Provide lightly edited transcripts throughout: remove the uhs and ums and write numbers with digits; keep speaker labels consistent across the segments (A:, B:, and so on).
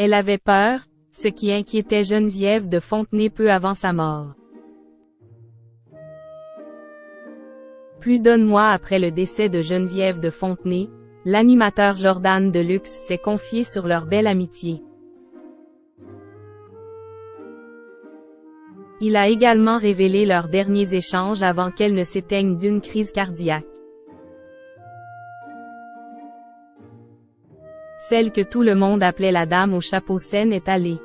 A: Elle avait peur, ce qui inquiétait Geneviève de Fontenay peu avant sa mort. Plus d'un mois après le décès de Geneviève de Fontenay, l'animateur Jordan Deluxe s'est confié sur leur belle amitié. Il a également révélé leurs derniers échanges avant qu'elle ne s'éteigne d'une crise cardiaque. Celle que tout le monde appelait la dame au chapeau saine est allée.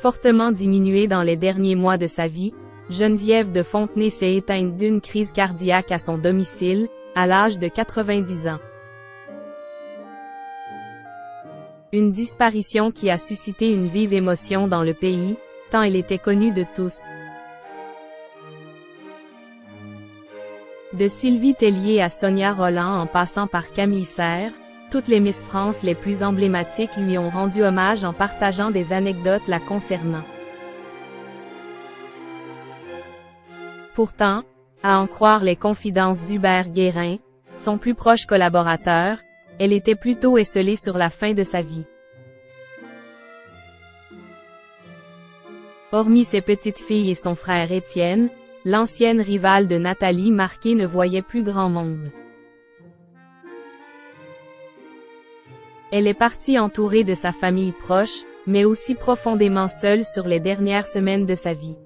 A: Fortement diminuée dans les derniers mois de sa vie, Geneviève de Fontenay s'est éteinte d'une crise cardiaque à son domicile, à l'âge de 90 ans. Une disparition qui a suscité une vive émotion dans le pays, tant elle était connue de tous. De Sylvie Tellier à Sonia Rolland en passant par Camille Serre, toutes les Miss France les plus emblématiques lui ont rendu hommage en partageant des anecdotes la concernant. Pourtant, à en croire les confidences d'Hubert Guérin, son plus proche collaborateur, elle était plutôt esseulée sur la fin de sa vie. Hormis ses petites filles et son frère Étienne, l'ancienne rivale de Nathalie Marquet ne voyait plus grand monde. Elle est partie entourée de sa famille proche, mais aussi profondément seule sur les dernières semaines de sa vie.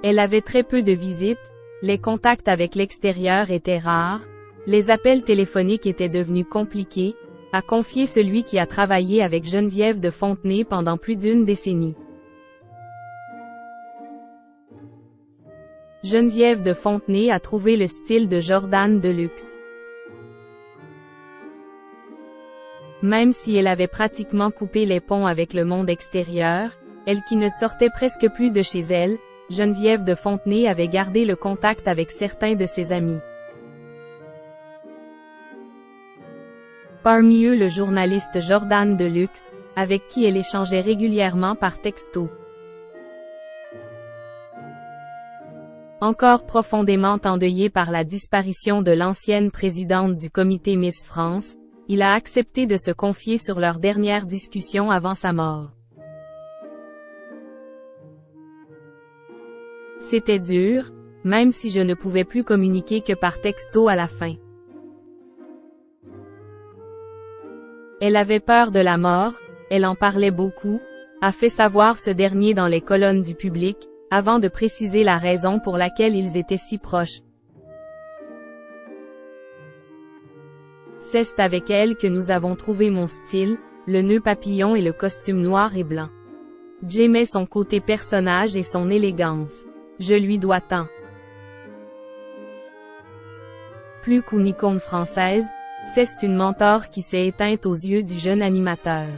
A: Elle avait très peu de visites, les contacts avec l'extérieur étaient rares, les appels téléphoniques étaient devenus compliqués, a confié celui qui a travaillé avec Geneviève de Fontenay pendant plus d'une décennie. Geneviève de Fontenay a trouvé le style de Jordan Deluxe. Même si elle avait pratiquement coupé les ponts avec le monde extérieur, elle qui ne sortait presque plus de chez elle, Geneviève de Fontenay avait gardé le contact avec certains de ses amis. Parmi eux le journaliste Jordan Deluxe, avec qui elle échangeait régulièrement par texto. Encore profondément endeuillé par la disparition de l'ancienne présidente du comité Miss France, il a accepté de se confier sur leur dernière discussion avant sa mort. C'était dur, même si je ne pouvais plus communiquer que par texto à la fin. Elle avait peur de la mort, elle en parlait beaucoup, a fait savoir ce dernier dans les colonnes du Public, avant de préciser la raison pour laquelle ils étaient si proches. C'est avec elle que nous avons trouvé mon style, le nœud papillon et le costume noir et blanc. J'aimais son côté personnage et son élégance. Je lui dois tant. Plus qu'une icône française, c'est une mentor qui s'est éteinte aux yeux du jeune animateur.